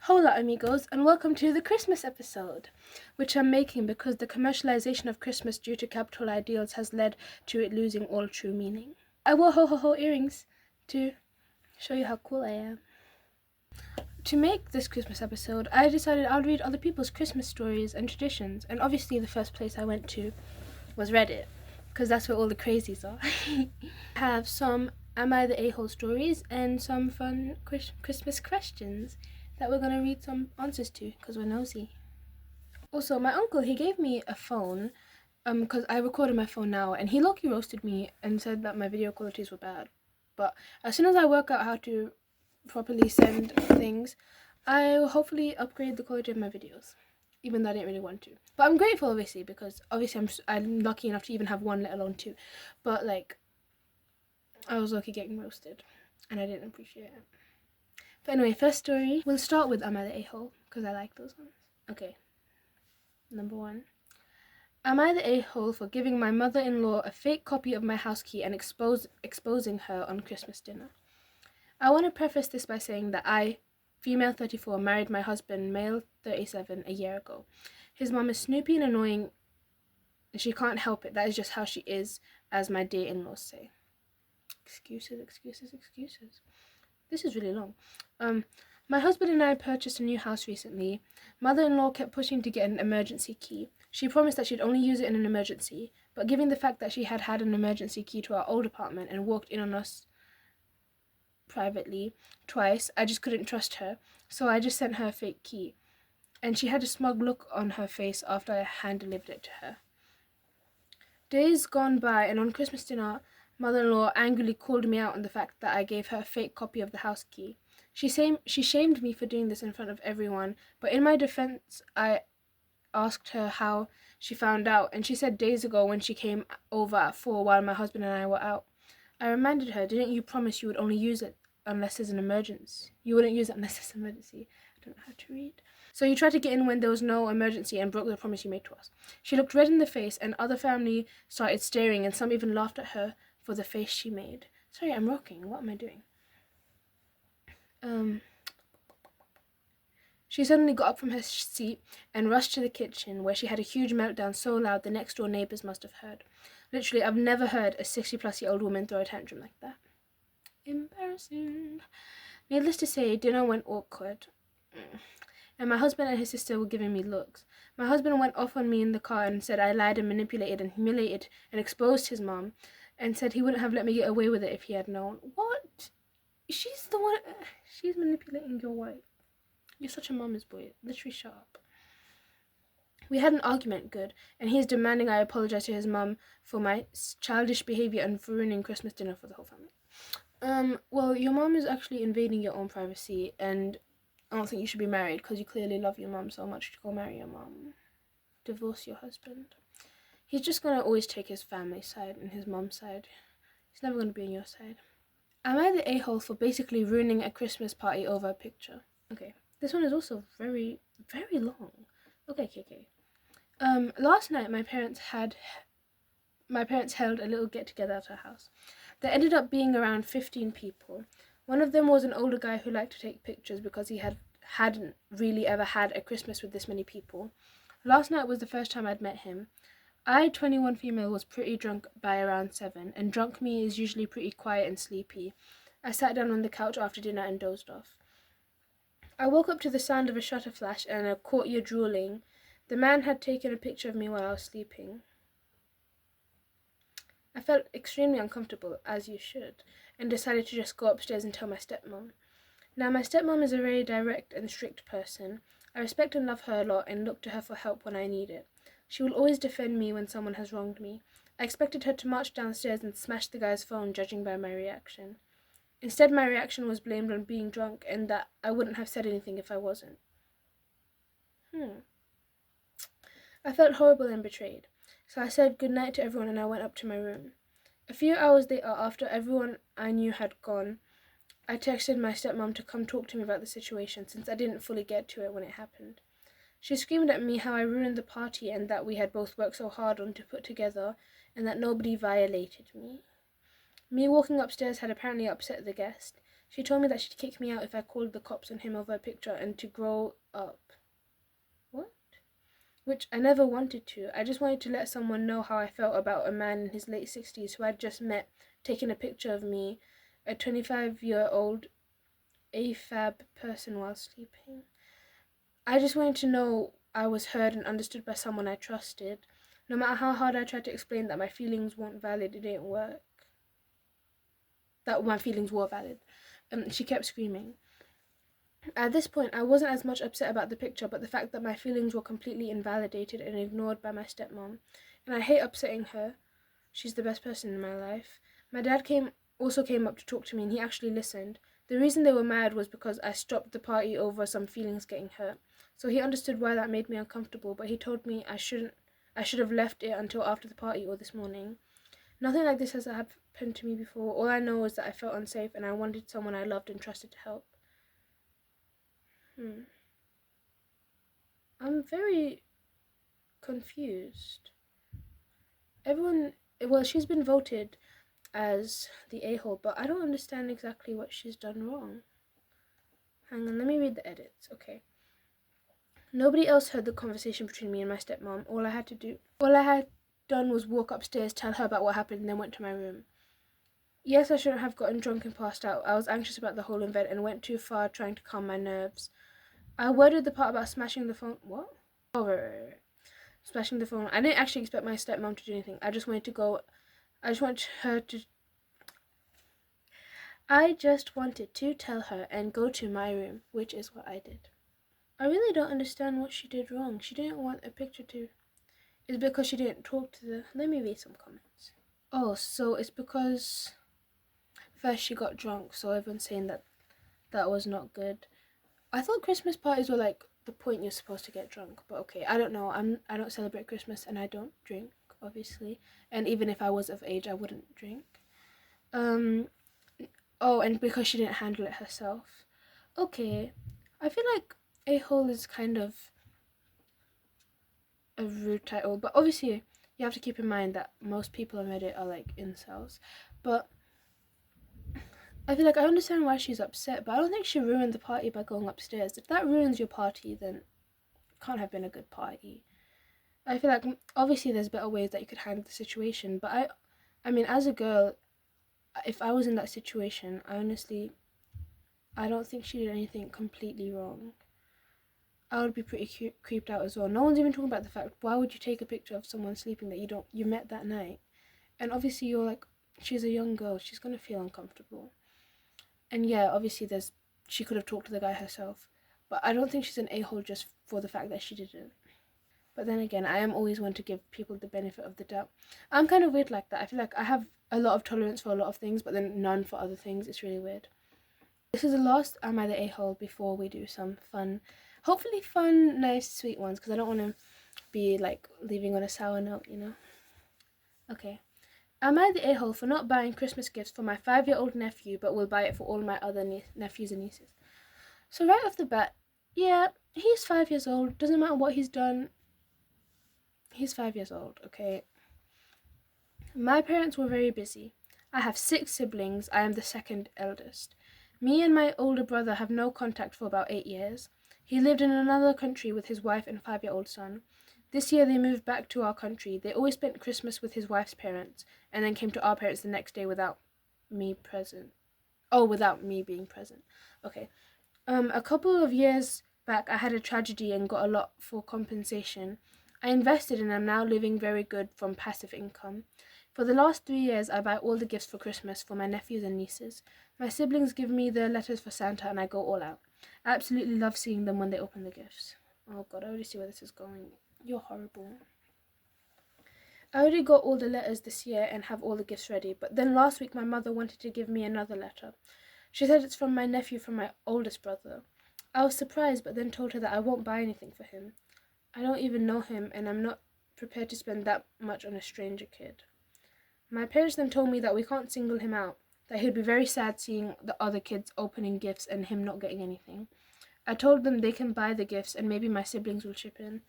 Hola amigos, and welcome to the Christmas episode, which I'm making because the commercialization of Christmas due to capital ideals has led to it losing all true meaning. I wore ho-ho-ho earrings to show you how cool I am. To make this Christmas episode, I decided I'll read other people's Christmas stories and traditions, and obviously the first place I went to was Reddit, because that's where all the crazies are. I have some Am I the A-hole stories and some fun Christmas questions that we're going to read some answers to because we're nosy. Also, my uncle, he gave me a phone because I recorded my phone now, and he low-key roasted me and said that my video qualities were bad. But as soon as I work out how to properly send things, I will hopefully upgrade the quality of my videos, even though I didn't really want to. But I'm grateful, obviously, because obviously I'm lucky enough to even have one, let alone two. But like, I was lucky getting roasted, and I didn't appreciate it. But anyway, first story. We'll start with Am I the A-hole? Because I like those ones. Okay. Number 1. Am I the a-hole for giving my mother-in-law a fake copy of my house key and exposing her on Christmas dinner? I want to preface this by saying that I, female 34, married my husband, male 37, a year ago. His mom is snoopy and annoying, and she can't help it. That is just how she is, as my dear in-laws say. Excuses. This is really long. My husband and I purchased a new house recently. Mother-in-law kept pushing to get an emergency key. She promised that she'd only use it in an emergency, but given the fact that she had had an emergency key to our old apartment and walked in on us privately twice, I just couldn't trust her, so I just sent her a fake key. And she had a smug look on her face after I hand-delivered it to her. Days gone by, and on Christmas dinner, mother-in-law angrily called me out on the fact that I gave her a fake copy of the house key. She shamed me for doing this in front of everyone, but in my defense, I asked her how she found out, and she said days ago when she came over at 4 while my husband and I were out. I reminded her, didn't you promise you would only use it unless there's an emergency? You wouldn't use it unless there's an emergency. I don't know how to read. So you tried to get in when there was no emergency and broke the promise you made to us. She looked red in the face, and other family started staring, and some even laughed at her for the face she made. Sorry, I'm rocking. What am I doing? She suddenly got up from her seat and rushed to the kitchen, where she had a huge meltdown so loud the next-door neighbours must have heard. Literally, I've never heard a 60-plus-year-old woman throw a tantrum like that. Embarrassing. Needless to say, dinner went awkward. And my husband and his sister were giving me looks. My husband went off on me in the car and said I lied and manipulated and humiliated and exposed his mom, and said he wouldn't have let me get away with it if he had known. What? She's the one. She's manipulating your wife. You're such a mama's boy. Literally, shut up. We had an argument, good, and he's demanding I apologize to his mum for my childish behavior and for ruining Christmas dinner for the whole family. Well, your mum is actually invading your own privacy, and I don't think you should be married because you clearly love your mum so much to go marry your mum. Divorce your husband. He's just gonna always take his family side and his mum's side. He's never gonna be on your side. Am I the a-hole for basically ruining a Christmas party over a picture? Okay. This one is also very, very long. Okay. Last night my parents held a little get-together at our house. There ended up being around 15 people. One of them was an older guy who liked to take pictures because he hadn't really ever had a Christmas with this many people. Last night was the first time I'd met him. I, 21 female, was pretty drunk by around 7, and drunk me is usually pretty quiet and sleepy. I sat down on the couch after dinner and dozed off. I woke up to the sound of a shutter flash and a courtier drooling. The man had taken a picture of me while I was sleeping. I felt extremely uncomfortable, as you should, and decided to just go upstairs and tell my stepmom. Now, my stepmom is a very direct and strict person. I respect and love her a lot and look to her for help when I need it. She will always defend me when someone has wronged me. I expected her to march downstairs and smash the guy's phone, judging by my reaction. Instead, my reaction was blamed on being drunk and that I wouldn't have said anything if I wasn't. I felt horrible and betrayed, so I said goodnight to everyone and I went up to my room. A few hours later, after everyone I knew had gone, I texted my stepmom to come talk to me about the situation since I didn't fully get to it when it happened. She screamed at me how I ruined the party and that we had both worked so hard on to put together and that nobody violated me. Me walking upstairs had apparently upset the guest. She told me that she'd kick me out if I called the cops on him over a picture and to grow up. What? Which I never wanted to. I just wanted to let someone know how I felt about a man in his late 60s who I'd just met taking a picture of me, a 25-year-old AFAB person while sleeping. I just wanted to know I was heard and understood by someone I trusted. No matter how hard I tried to explain that my feelings weren't valid, it didn't work. That my feelings were valid. She kept screaming. At this point, I wasn't as much upset about the picture, but the fact that my feelings were completely invalidated and ignored by my stepmom. And I hate upsetting her. She's the best person in my life. My dad also came up to talk to me, and he actually listened. The reason they were mad was because I stopped the party over some feelings getting hurt. So he understood why that made me uncomfortable, but he told me I should have left it until after the party or this morning. Nothing like this has happened to me before. All I know is that I felt unsafe and I wanted someone I loved and trusted to help. I'm very confused. She's been voted as the a-hole, but I don't understand exactly what she's done wrong. Hang on, let me read the edits. Okay. Nobody else heard the conversation between me and my stepmom. All I had done was walk upstairs, tell her about what happened, and then went to my room. Yes, I shouldn't have gotten drunk and passed out. I was anxious about the whole event and went too far trying to calm my nerves. I worded the part about smashing the phone. What? Oh, right. Smashing the phone. I didn't actually expect my stepmom to do anything. I just wanted to tell her and go to my room, which is what I did. I really don't understand what she did wrong. She didn't want a picture to... It's because she didn't talk to the... Let me read some comments. Oh, so it's because first she got drunk, so everyone's saying that was not good. I thought Christmas parties were like the point you're supposed to get drunk, but okay, I don't know. I don't celebrate Christmas and I don't drink, obviously. And even if I was of age, I wouldn't drink. Oh, and because she didn't handle it herself. Okay, I feel like a-hole is kind of a rude title, but obviously you have to keep in mind that most people on Reddit are like incels. But I feel like I understand why she's upset, but I don't think she ruined the party by going upstairs. If that ruins your party, then it can't have been a good party. I feel like obviously there's better ways that you could handle the situation, but I mean, as a girl, if I was in that situation, I don't think she did anything completely wrong. I would be pretty creeped out as well. No one's even talking about the fact, why would you take a picture of someone sleeping that you met that night? And obviously you're like, she's a young girl, she's gonna feel uncomfortable. And yeah, obviously she could have talked to the guy herself, but I don't think she's an a-hole just for the fact that she didn't. But then again, I am always one to give people the benefit of the doubt. I'm kind of weird like that. I feel like I have a lot of tolerance for a lot of things, but then none for other things. It's really weird. This is the last Am I the A-hole before we do some fun, hopefully fun, nice, sweet ones, because I don't want to be like leaving on a sour note, you know? Okay. Am I the a-hole for not buying Christmas gifts for my 5-year-old nephew, but will buy it for all my other nephews and nieces? So right off the bat, yeah, he's 5 years old. Doesn't matter what he's done. He's 5 years old, okay? My parents were very busy. I have 6 siblings. I am the second eldest. Me and my older brother have no contact for about 8 years. He lived in another country with his wife and 5-year-old son. This year they moved back to our country. They always spent Christmas with his wife's parents and then came to our parents the next day without me present. Oh, without me being present. Okay. A couple of years back I had a tragedy and got a lot for compensation. I invested and am now living very good from passive income. For the last 3 years, I buy all the gifts for Christmas for my nephews and nieces. My siblings give me the letters for Santa and I go all out. I absolutely love seeing them when they open the gifts. Oh god, I already see where this is going. You're horrible. I already got all the letters this year and have all the gifts ready, but then last week my mother wanted to give me another letter. She said it's from my nephew from my oldest brother. I was surprised, but then told her that I won't buy anything for him. I don't even know him, and I'm not prepared to spend that much on a stranger kid. My parents then told me that we can't single him out, that he'd be very sad seeing the other kids opening gifts and him not getting anything. I told them they can buy the gifts and maybe my siblings will chip in.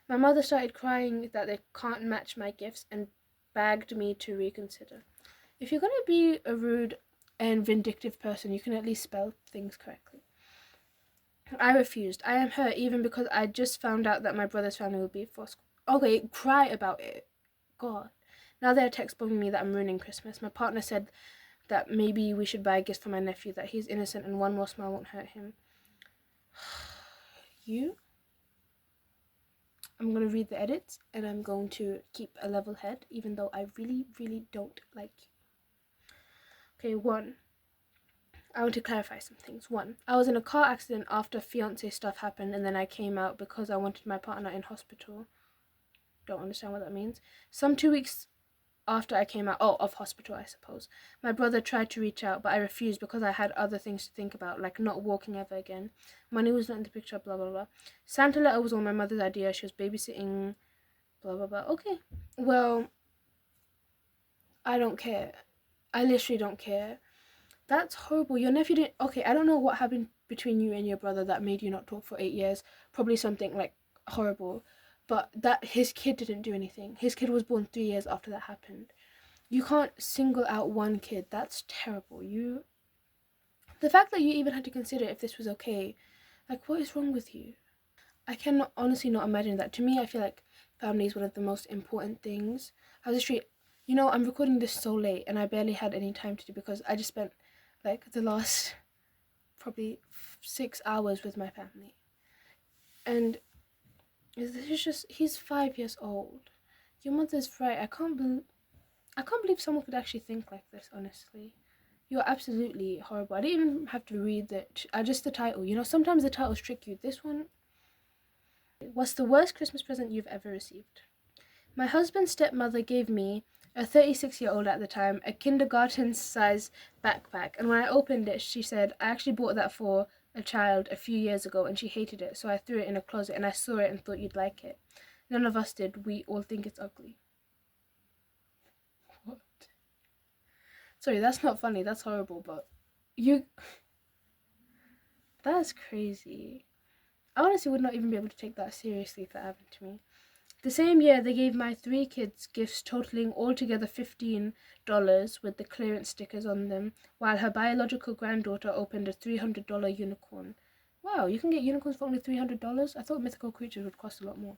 My mother started crying that they can't match my gifts and begged me to reconsider. If you're going to be a rude and vindictive person. You can at least spell things correctly. I refused. I am hurt even because I just found out that my brother's family would be forced. Okay, cry about it. God. Now they're textbooking me that I'm ruining Christmas. My partner said that maybe we should buy a gift for my nephew, that he's innocent and one more smile won't hurt him. You? I'm going to read the edits and I'm going to keep a level head, even though I really, really don't like you. Okay, 1. I want to clarify some things. 1. I was in a car accident after fiancé stuff happened, and then I came out because I wanted my partner in hospital. Don't understand what that means. Some 2 weeks after I came out, of hospital, I suppose, my brother tried to reach out, but I refused because I had other things to think about, like not walking ever again. Money was not in the picture, blah, blah, blah. Santa letter was all my mother's idea. She was babysitting, blah, blah, blah. Okay, well, I don't care. I literally don't care. That's horrible. Your nephew didn't... Okay, I don't know what happened between you and your brother that made you not talk for 8 years. Probably something, like, horrible. But that his kid didn't do anything. His kid was born 3 years after that happened. You can't single out one kid. That's terrible. The fact that you even had to consider if this was okay, like, what is wrong with you? I cannot honestly not imagine that. To me, I feel like family is one of the most important things. I was literally... I'm recording this so late and I barely had any time to do because I just spent like the last probably 6 hours with my family. And he's 5 years old. Your mother's right. I can't believe someone could actually think like this, honestly. You're absolutely horrible. I didn't even have to read just the title. Sometimes the titles trick you. This one... What's the worst Christmas present you've ever received? My husband's stepmother gave me, a 36-year-old at the time, a kindergarten-sized backpack, and when I opened it, she said, I actually bought that for a child a few years ago, and she hated it, so I threw it in a closet, and I saw it and thought you'd like it. None of us did. We all think it's ugly. What? Sorry, that's not funny. That's horrible, but that's crazy. I honestly would not even be able to take that seriously if that happened to me. The same year, they gave my 3 kids gifts totaling altogether $15 with the clearance stickers on them, while her biological granddaughter opened a $300 unicorn. Wow, you can get unicorns for only $300? I thought mythical creatures would cost a lot more.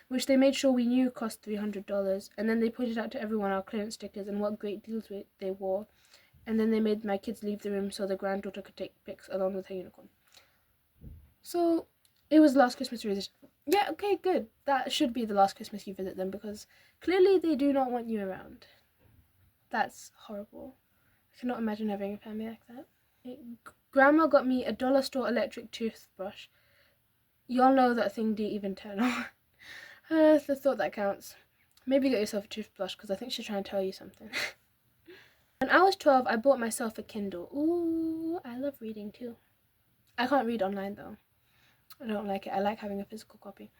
Which they made sure we knew cost $300, and then they pointed out to everyone our clearance stickers and what great deals they wore, and then they made my kids leave the room so the granddaughter could take pics along with her unicorn. So, it was last Christmas visit. Yeah, okay, good. That should be the last Christmas you visit them because clearly they do not want you around. That's horrible. I cannot imagine having a family like that. Grandma got me a dollar store electric toothbrush. Y'all know that thing didn't even turn on. The thought that counts. Maybe get yourself a toothbrush because I think she's trying to tell you something. When I was 12, I bought myself a Kindle. Ooh, I love reading too. I can't read online though. I don't like it. I like having a physical copy.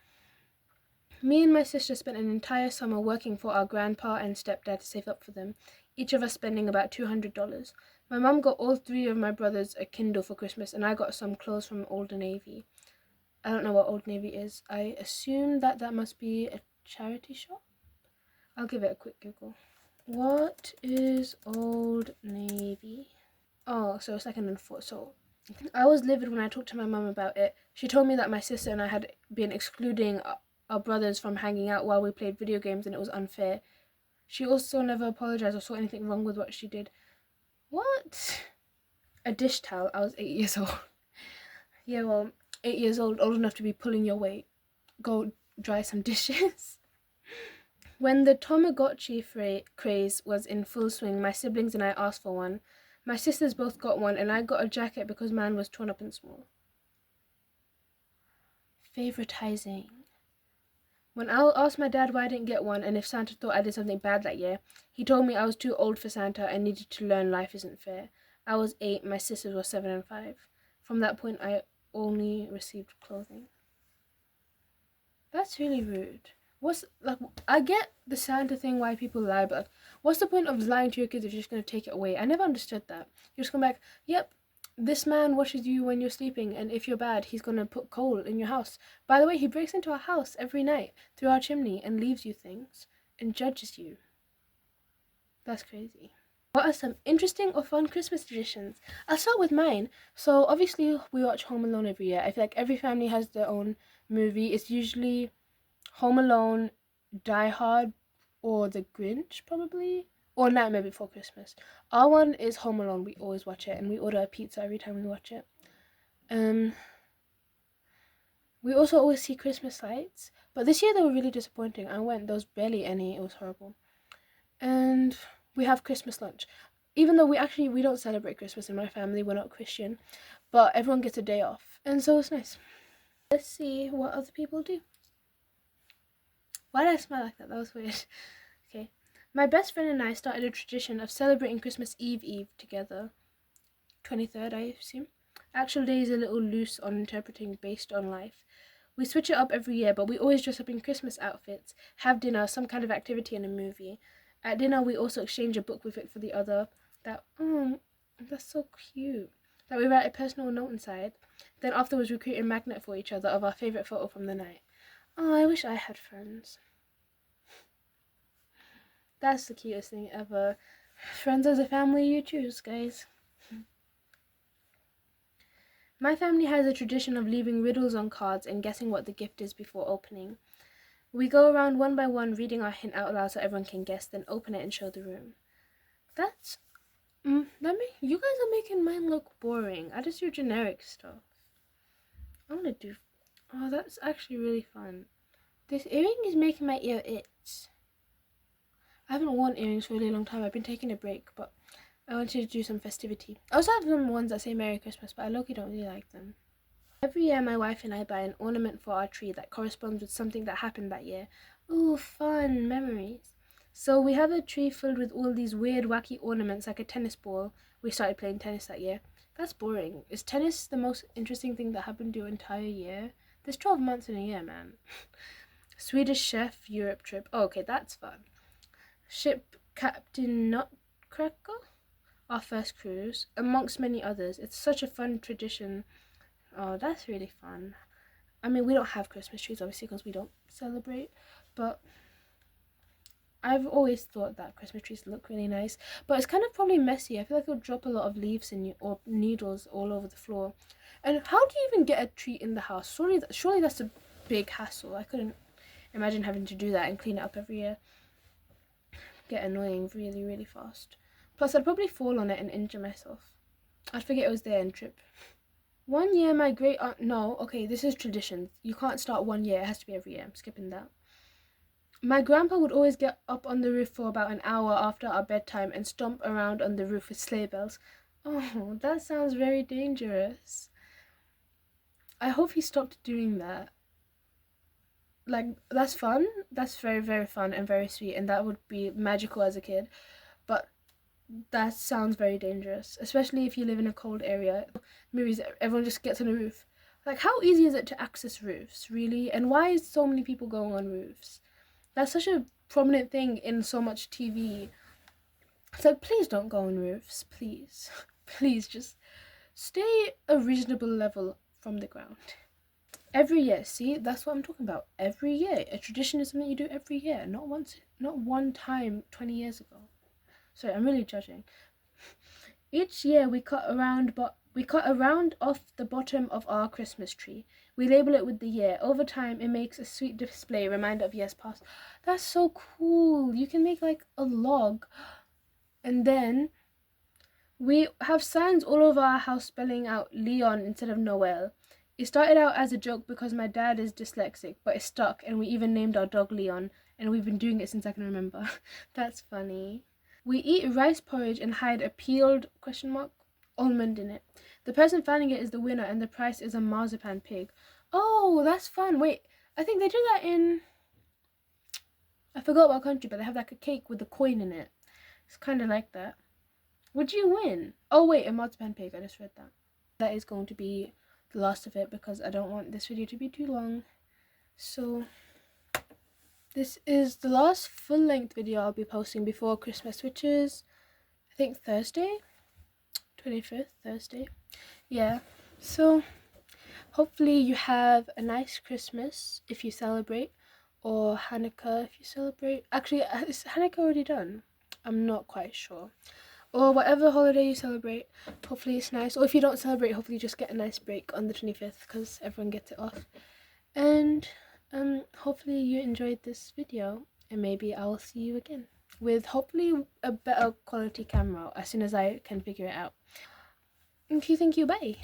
Me and my sister spent an entire summer working for our grandpa and stepdad to save up for them, each of us spending about $200. My mum got all 3 of my brothers a Kindle for Christmas, and I got some clothes from Old Navy. I don't know what Old Navy is. I assume that must be a charity shop. I'll give it a quick Google. What is Old Navy? Oh, so second-hand foot. So I was livid when I talked to my mum about it. She told me that my sister and I had been excluding our brothers from hanging out while we played video games and it was unfair. She also never apologized or saw anything wrong with what she did. What? A dish towel. I was 8 years old. Yeah, well, 8 years old enough to be pulling your weight. Go dry some dishes. When the Tamagotchi craze was in full swing, my siblings and I asked for one. My sisters both got one, and I got a jacket because mine was torn up and small. Favoritizing. When I asked my dad why I didn't get one and if Santa thought I did something bad that year, he told me I was too old for Santa and needed to learn life isn't fair. I was 8, my sisters were 7 and 5. From that point, I only received clothing. That's really rude. I get the Santa thing, why people lie, but what's the point of lying to your kids if you're just going to take it away? I never understood that. You just come back, yep, this man watches you when you're sleeping, and if you're bad, he's going to put coal in your house. By the way, he breaks into our house every night through our chimney and leaves you things and judges you. That's crazy. What are some interesting or fun Christmas traditions? I'll start with mine. So obviously we watch Home Alone every year. I feel like every family has their own movie. It's usually Home Alone, Die Hard, or The Grinch probably, or Nightmare Before Christmas. Our one is Home Alone. We always watch it, and we order a pizza every time we watch it. We also always see Christmas lights, but this year they were really disappointing. I went, there was barely any. It was horrible. And we have Christmas lunch. Even though we don't celebrate Christmas in my family, we're not Christian, but everyone gets a day off, and so it's nice. Let's see what other people do. Why did I smile like that? That was weird. Okay. My best friend and I started a tradition of celebrating Christmas Eve together. 23rd, I assume. Actual day is a little loose on interpreting based on life. We switch it up every year, but we always dress up in Christmas outfits, have dinner, some kind of activity, and a movie. At dinner, we also exchange a book with it for the other. That's so cute. That we write a personal note inside. Then afterwards, we create a magnet for each other of our favourite photo from the night. Oh, I wish I had friends. That's the cutest thing ever. Friends as a family you choose, guys. My family has a tradition of leaving riddles on cards and guessing what the gift is before opening. We go around one by one reading our hint out loud so everyone can guess, then open it and show the room. You guys are making mine look boring. I just do generic stuff. Oh, that's actually really fun. This earring is making my ear itch. I haven't worn earrings for a really long time. I've been taking a break, but I wanted to do some festivity. I also have some ones that say Merry Christmas, but I low-key don't really like them. Every year my wife and I buy an ornament for our tree that corresponds with something that happened that year. Ooh, fun memories. So we have a tree filled with all these weird wacky ornaments like a tennis ball. We started playing tennis that year. That's boring. Is tennis the most interesting thing that happened to your entire year? There's 12 months in a year, man. Swedish chef Europe trip. Oh, okay, that's fun. Ship Captain Nutcracker, our first cruise, amongst many others. It's such a fun tradition. Oh, that's really fun. I mean, we don't have Christmas trees, obviously, because we don't celebrate, but I've always thought that Christmas trees look really nice, but it's kind of probably messy. I feel like it'll drop a lot of leaves or needles all over the floor. And how do you even get a tree in the house? Surely that's a big hassle. I couldn't imagine having to do that and clean it up every year. Get annoying really, really fast. Plus, I'd probably fall on it and injure myself. I'd forget it was there and trip. One year, my great aunt. No, okay, this is tradition. You can't start one year, it has to be every year. I'm skipping that. My grandpa would always get up on the roof for about an hour after our bedtime and stomp around on the roof with sleigh bells. Oh, that sounds very dangerous. I hope he stopped doing that. Like, that's fun. That's very, very fun and very sweet, and that would be magical as a kid. But that sounds very dangerous, especially if you live in a cold area. Movies, everyone just gets on a roof. Like, how easy is it to access roofs, really? And why is so many people going on roofs? That's such a prominent thing in so much TV. So please don't go on roofs, please. Please just stay a reasonable level from the ground. Every year, see, that's what I'm talking about. Every year. A tradition is something you do every year, not one time 20 years ago. Sorry, I'm really judging. Each year we cut a round off the bottom of our Christmas tree. We label it with the year. Over time, it makes a sweet display, reminder of years past. That's so cool. You can make like a log. And then we have signs all over our house spelling out Leon instead of Noel. It started out as a joke because my dad is dyslexic, but it stuck, and we even named our dog Leon, and we've been doing it since I can remember. That's funny. We eat rice porridge and hide a peeled almond in it. The person finding it is the winner, and the prize is a marzipan pig. Oh, that's fun. Wait, I think they do that in... I forgot what country, but they have like a cake with a coin in it. It's kind of like that. Would you win? Oh wait, a marzipan pig. I just read that. That is going to be the last of it because I don't want this video to be too long. So this is the last full-length video I'll be posting before Christmas, which is I think Thursday, 25th, Thursday. Yeah, so hopefully you have a nice Christmas if you celebrate, or Hanukkah if you celebrate. Actually, is Hanukkah already done? I'm not quite sure. or whatever holiday you celebrate. Hopefully it's nice, or if you don't celebrate, hopefully you just get a nice break on the 25th because everyone gets it off. And hopefully you enjoyed this video, and maybe I'll see you again with hopefully a better quality camera as soon as I can figure it out. Okay, thank you, bye.